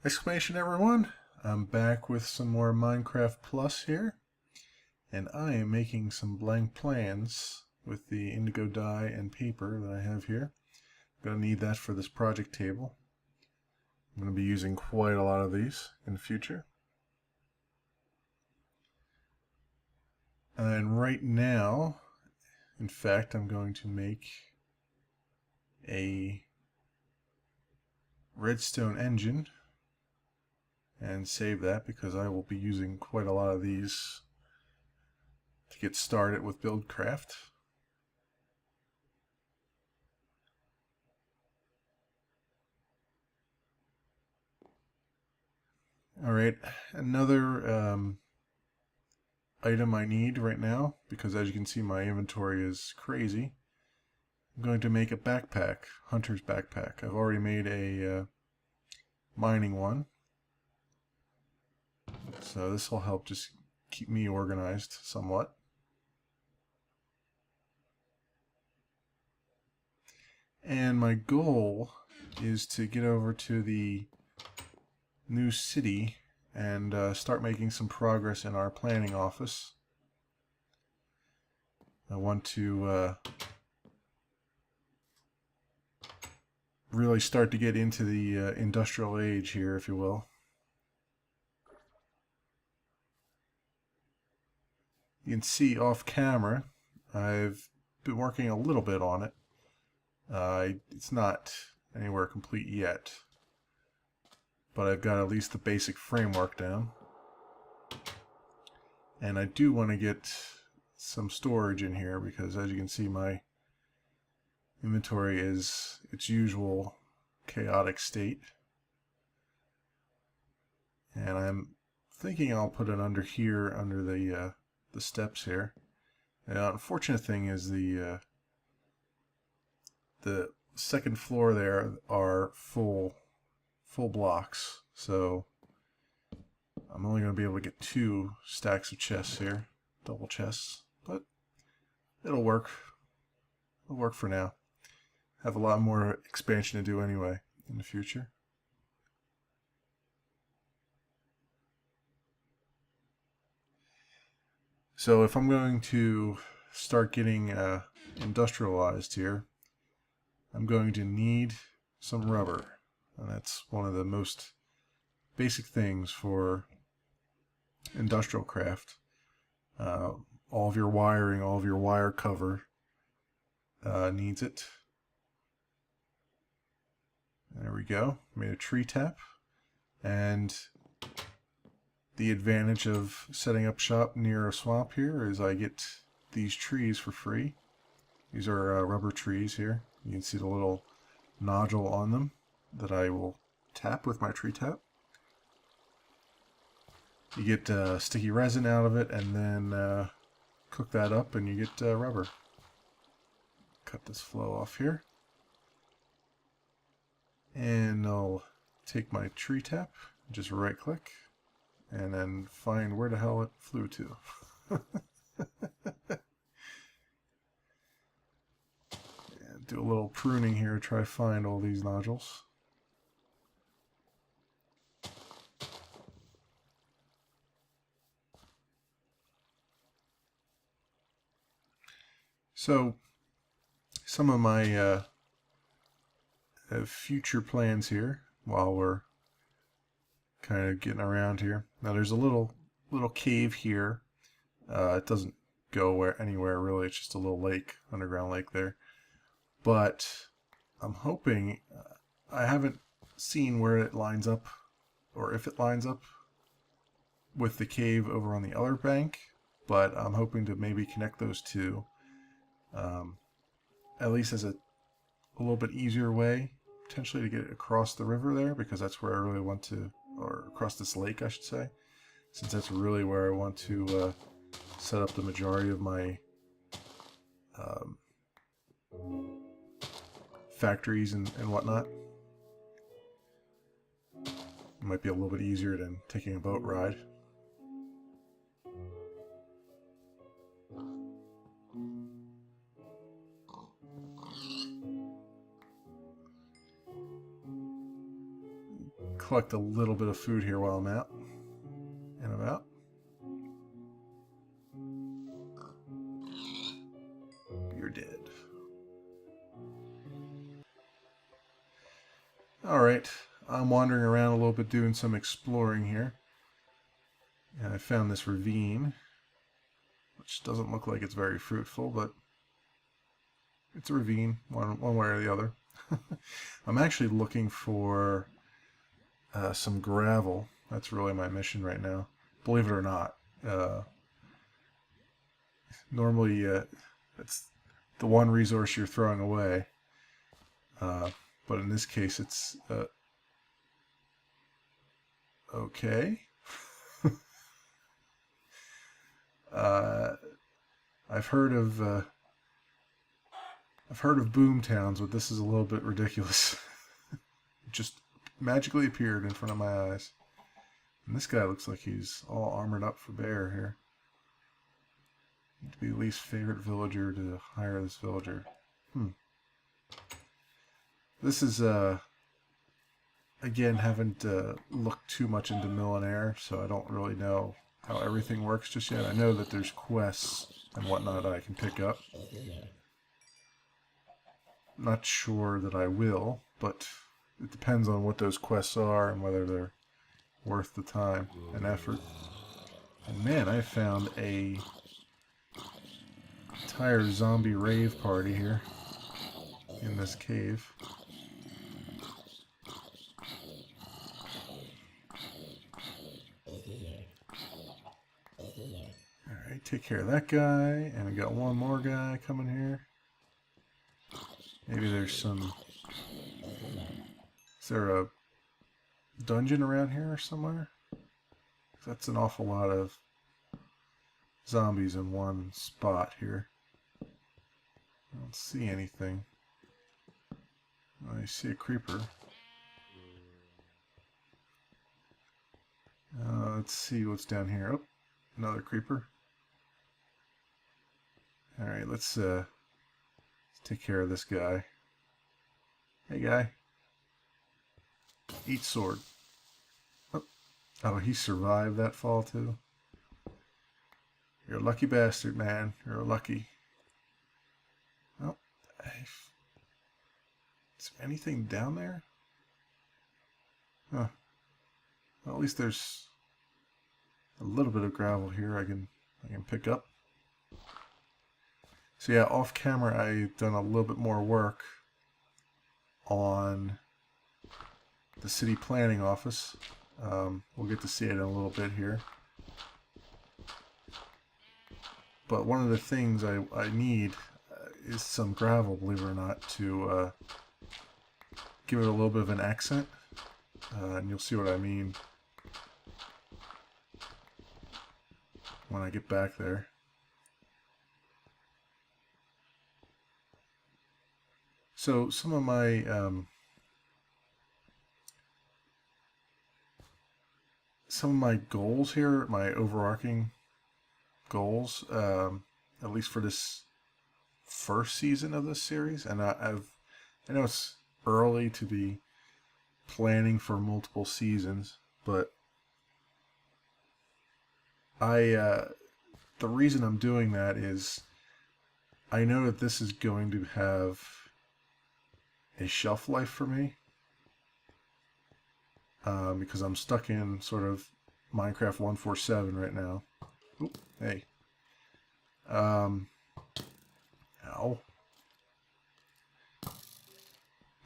Exclamation everyone! I'm back with some more Minecraft Plus here, and I am making some blank plans with the indigo dye and paper that I have here. I'm going to need that for this project table. I'm going to be using quite a lot of these in the future. And right now, in fact, I'm going to make a redstone engine and save that because I will be using quite a lot of these to get started with Buildcraft. Alright, another item I need right now, because as you can see my inventory is crazy. I'm going to make a backpack, hunter's backpack. I've already made a mining one. So this will help just keep me organized somewhat. And my goal is to get over to the new city and start making some progress in our planning office. I want to really start to get into the industrial age here, if you will. You can see off camera I've been working a little bit on it. It's not anywhere complete yet, but I've got at least the basic framework down. And I do want to get some storage in here because, as you can see, my inventory is its usual chaotic state. And I'm thinking I'll put it under here, under the steps here. The unfortunate thing is the second floor there are full blocks, so I'm only going to be able to get 2 stacks of chests here, double chests, but it'll work. It'll work for now. Have a lot more expansion to do anyway in the future. So if I'm going to start getting industrialized here, I'm going to need some rubber, and that's one of the most basic things for industrial craft. All of your wiring, all of your wire cover needs it. There we go. Made a tree tap. And the advantage of setting up shop near a swamp here is I get these trees for free. These are rubber trees here. You can see the little nodule on them that I will tap with my tree tap. You get sticky resin out of it, and then cook that up and you get rubber. Cut this flow off here. And I'll take my tree tap, just right click, and then find where the hell it flew to. And do a little pruning here, try to find all these nodules. So, some of my future plans here, while we're kind of getting around here. Now there's a little cave here. It doesn't go anywhere really. It's just a little lake, underground lake there. But I'm hoping, I haven't seen where it lines up, or if it lines up with the cave over on the other bank, but I'm hoping to maybe connect those two, at least as a little bit easier way, potentially, to get across the river there, because that's where I really want to, or across this lake I should say, since that's really where I want to set up the majority of my factories and whatnot. It might be a little bit easier than taking a boat ride. collect a little bit of food here while I'm out and about. You're dead. Alright, I'm wandering around a little bit doing some exploring here. And I found this ravine, which doesn't look like it's very fruitful, but it's a ravine, one way or the other. I'm actually looking for some gravel. That's really my mission right now, believe it or not. Normally, it's the one resource you're throwing away, but in this case, it's okay. I've heard of boom towns, but this is a little bit ridiculous. It just magically appeared in front of my eyes. And this guy looks like he's all armored up for bear here. Need to be the least favorite villager to hire this villager. This is, again, haven't looked too much into Millionaire, so I don't really know how everything works just yet. I know that there's quests and whatnot I can pick up. Not sure that I will, but it depends on what those quests are and whether they're worth the time and effort. And man, I found a entire zombie rave party here in this cave. Alright, take care of that guy, and we got one more guy coming here. Maybe there's some... Is there a dungeon around here somewhere? That's an awful lot of zombies in one spot here. I don't see anything. I see a creeper. Let's see what's down here. Oh, another creeper. Alright, let's take care of this guy. Hey guy. Eat sword. Oh, he survived that fall too. You're a lucky bastard, man. You're lucky. Oh, is there anything down there? Huh. Well, at least there's a little bit of gravel here I can pick up. So yeah, off camera I've done a little bit more work on the city planning office. We'll get to see it in a little bit here. But one of the things I need is some gravel, believe it or not, to give it a little bit of an accent. And you'll see what I mean when I get back there. So some of my goals here, my overarching goals, at least for this first season of this series, and I know it's early to be planning for multiple seasons, but the reason I'm doing that is I know that this is going to have a shelf life for me, because I'm stuck in sort of Minecraft 147 right now. Oop, hey. Ow.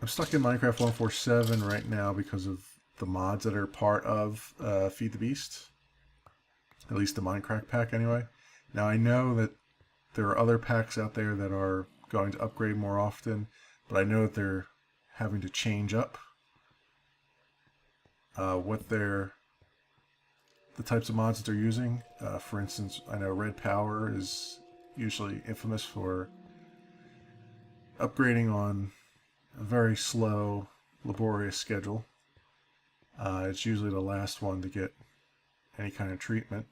I'm stuck in Minecraft 147 right now because of the mods that are part of Feed the Beast. At least the Minecraft pack anyway. Now I know that there are other packs out there that are going to upgrade more often, but I know that they're having to change up what the types of mods that they're using. For instance, I know Red Power is usually infamous for upgrading on a very slow, laborious schedule. It's usually the last one to get any kind of treatment.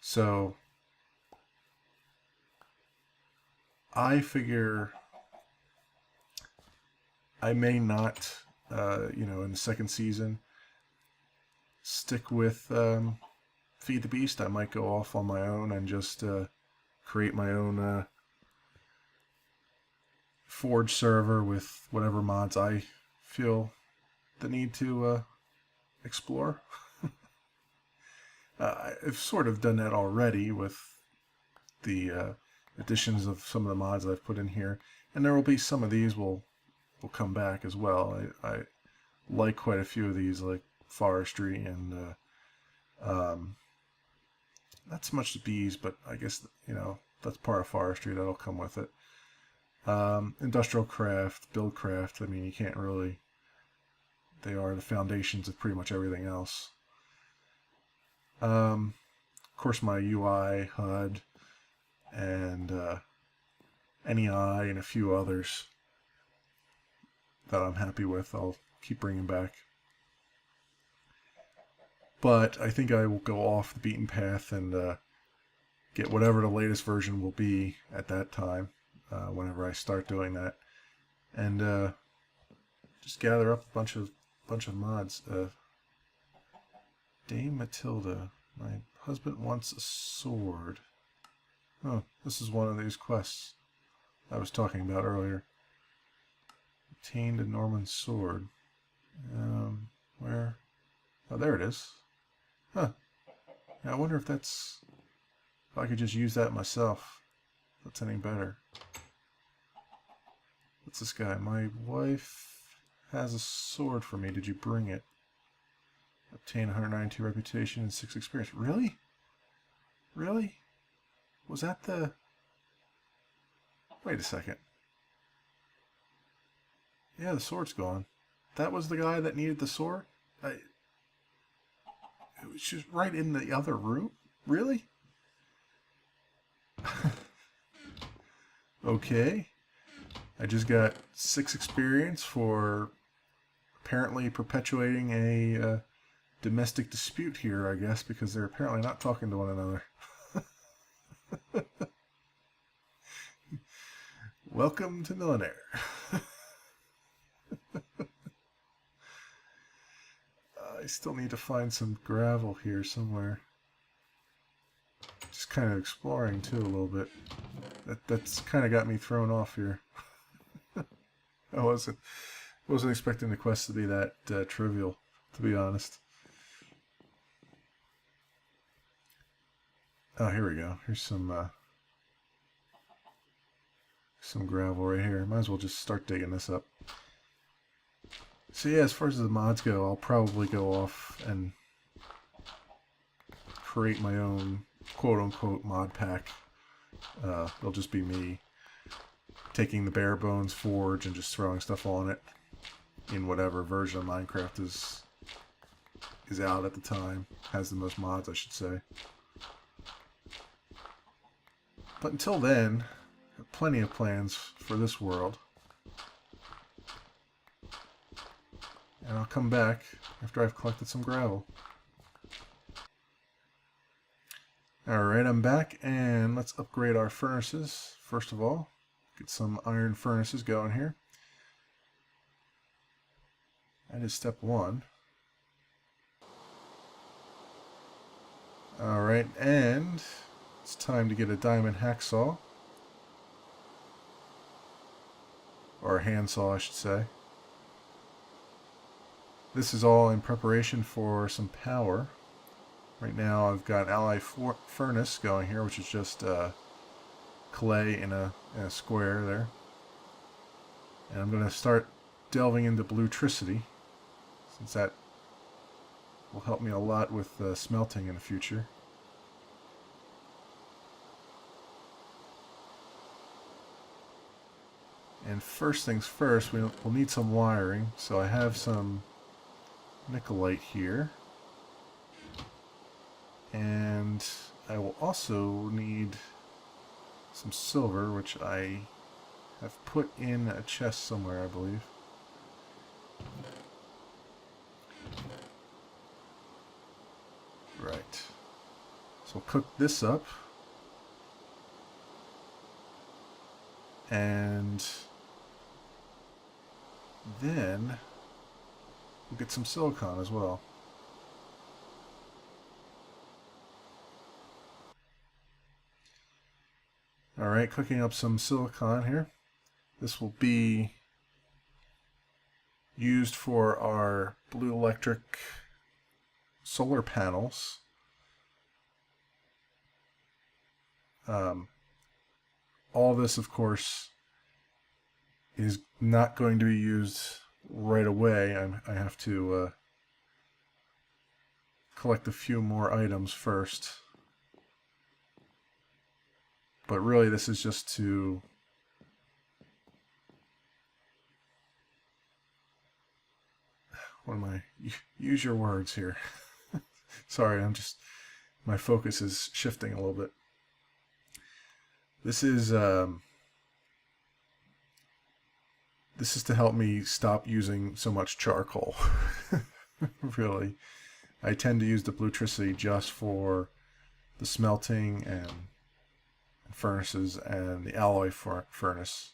So I figure I may not you know, in the second season, stick with Feed the Beast. I might go off on my own and just create my own Forge server with whatever mods I feel the need to explore. I've sort of done that already with the additions of some of the mods I've put in here, and there will be some of these will come back as well. I like quite a few of these, like forestry and not so much the bees, but I guess, you know, that's part of forestry. That'll come with it. Industrial craft, build craft. I mean, you can't really. They are the foundations of pretty much everything else. Of course, my UI, HUD, and NEI, and a few others that I'm happy with. I'll keep bringing back. But I think I will go off the beaten path and get whatever the latest version will be at that time, whenever I start doing that, and just gather up a bunch of mods. Dame Matilda, my husband wants a sword. Oh, this is one of these quests I was talking about earlier. Obtained a Norman sword. Where? Oh, there it is. Huh. Yeah, I wonder if that's... if I could just use that myself. If that's any better. What's this guy? My wife has a sword for me. Did you bring it? Obtain 192 reputation and 6 experience. Really? Really? Was that the... Wait a second. Yeah, the sword's gone. That was the guy that needed the sword? It was just right in the other room? Really? Okay. I just got 6 experience for apparently perpetuating a domestic dispute here, I guess, because they're apparently not talking to one another. Welcome to Millionaire. I still need to find some gravel here somewhere. Just kind of exploring too a little bit. That's kind of got me thrown off here. I wasn't expecting the quest to be that trivial, to be honest. Oh, here we go. Here's some gravel right here. Might as well just start digging this up. So yeah, as far as the mods go, I'll probably go off and create my own quote-unquote mod pack. It'll just be me taking the bare bones forge and just throwing stuff on it in whatever version of Minecraft is out at the time. Has the most mods, I should say. But until then, I have plenty of plans for this world. And I'll come back after I've collected some gravel. Alright, I'm back, and let's upgrade our furnaces. First of all, get some iron furnaces going here. That is step 1. Alright, and it's time to get a diamond hacksaw. Or a handsaw, I should say. This is all in preparation for some power. Right now I've got Ally Furnace going here, which is just clay in a square there. And I'm going to start delving into Bluetricity, since that will help me a lot with smelting in the future. And first things first, we'll need some wiring, so I have some nickelite here. And I will also need some silver, which I have put in a chest somewhere, I believe. Right. So we'll cook this up. And then we'll get some silicon as well. Alright, cooking up some silicon here. This will be used for our blue electric solar panels. All this, of course, is not going to be used right away. I have to collect a few more items first. But really, this is just to use your words here. Sorry, my focus is shifting a little bit. This is to help me stop using so much charcoal. Really, I tend to use the bluetricity just for the smelting and furnaces and the alloy furnace.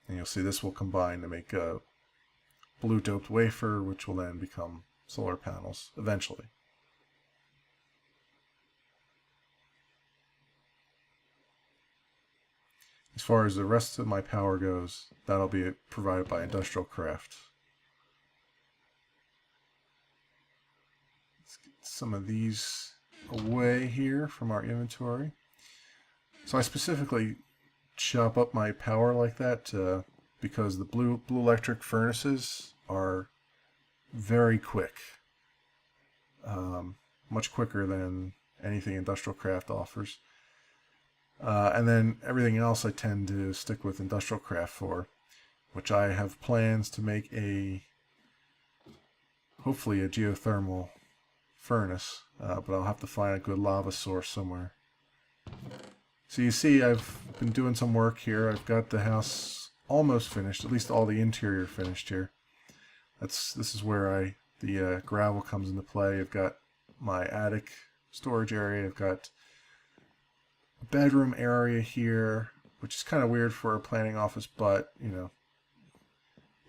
And you'll see this will combine to make a blue doped wafer, which will then become solar panels eventually. As far as the rest of my power goes, that'll be provided by Industrial Craft. Let's get some of these away here from our inventory. So I specifically chop up my power like that because the blue electric furnaces are very quick. Much quicker than anything Industrial Craft offers. And then everything else I tend to stick with Industrial Craft for, which I have plans to make hopefully a geothermal furnace, but I'll have to find a good lava source somewhere. So you see I've been doing some work here. I've got the house almost finished, at least all the interior finished here. This is where the gravel comes into play. I've got my attic storage area. I've got bedroom area here, which is kind of weird for a planning office, but you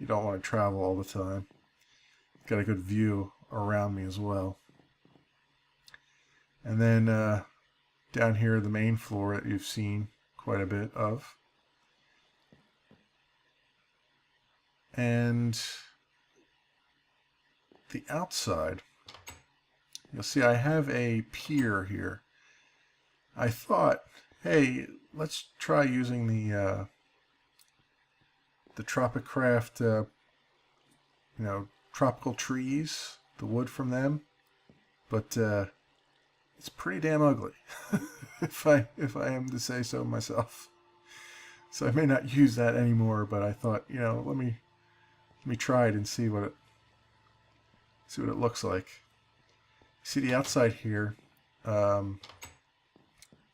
don't want to travel all the time. Got a good view around me as well. And then down here, the main floor that you've seen quite a bit of. And the outside, you'll see I have a pier here. I thought, hey, let's try using the Tropicraft, tropical trees, the wood from them, but it's pretty damn ugly, if I am to say so myself. So I may not use that anymore, but I thought, let me try it and see what it looks like. See the outside here.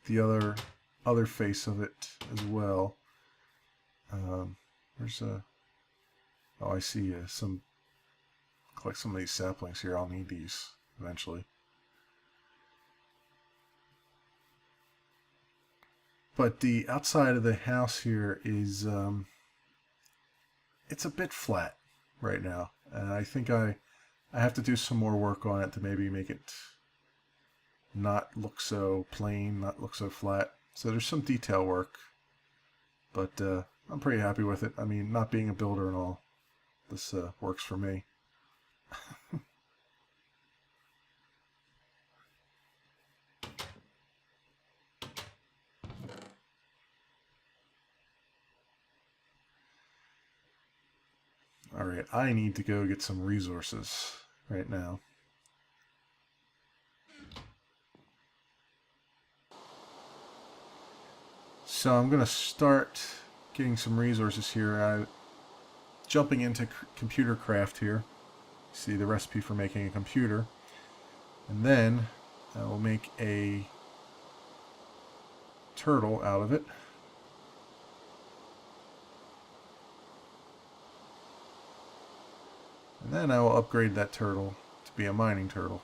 The other face of it as well. There's I see collect some of these saplings here. I'll need these eventually. But the outside of the house here is it's a bit flat right now, and I think I have to do some more work on it to maybe make it not look so plain, not look so flat. So there's some detail work, but I'm pretty happy with it. I mean, not being a builder and all, this works for me. Alright, I need to go get some resources right now. So I'm going to start getting some resources here. Jumping into computer craft here. See the recipe for making a computer. And then I will make a turtle out of it. And then I will upgrade that turtle to be a mining turtle.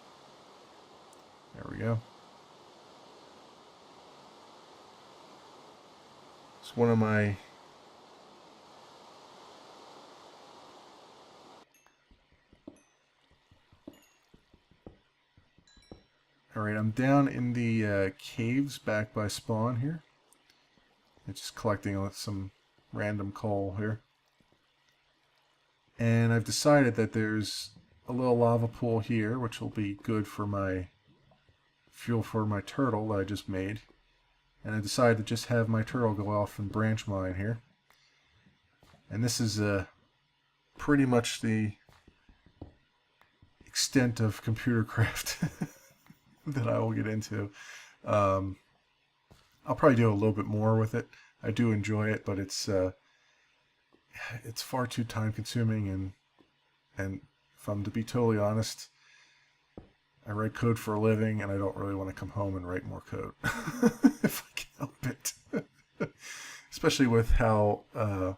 There we go. It's one of my Alright, I'm down in the caves back by spawn here. I'm just collecting some random coal here. And I've decided that there's a little lava pool here, which will be good for my fuel for my turtle that I just made. And I decided to just have my turtle go off and branch mine here. And this is pretty much the extent of computer craft that I will get into. I'll probably do a little bit more with it. I do enjoy it, but it's far too time consuming, and if I'm to be totally honest, I write code for a living and I don't really want to come home and write more code if I can help it. Especially with how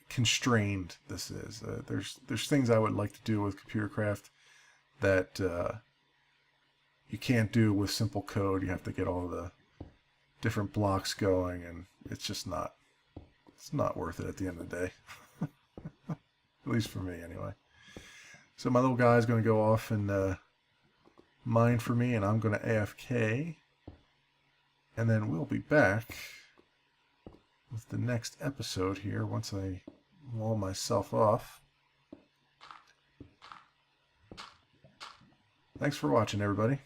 constrained this is. There's things I would like to do with computer craft that you can't do with simple code. You have to get all the different blocks going, and it's just not worth it at the end of the day. At least for me, anyway. So my little guy's going to go off and mine for me, and I'm going to AFK, and then we'll be back with the next episode here once I wall myself off. Thanks for watching, everybody.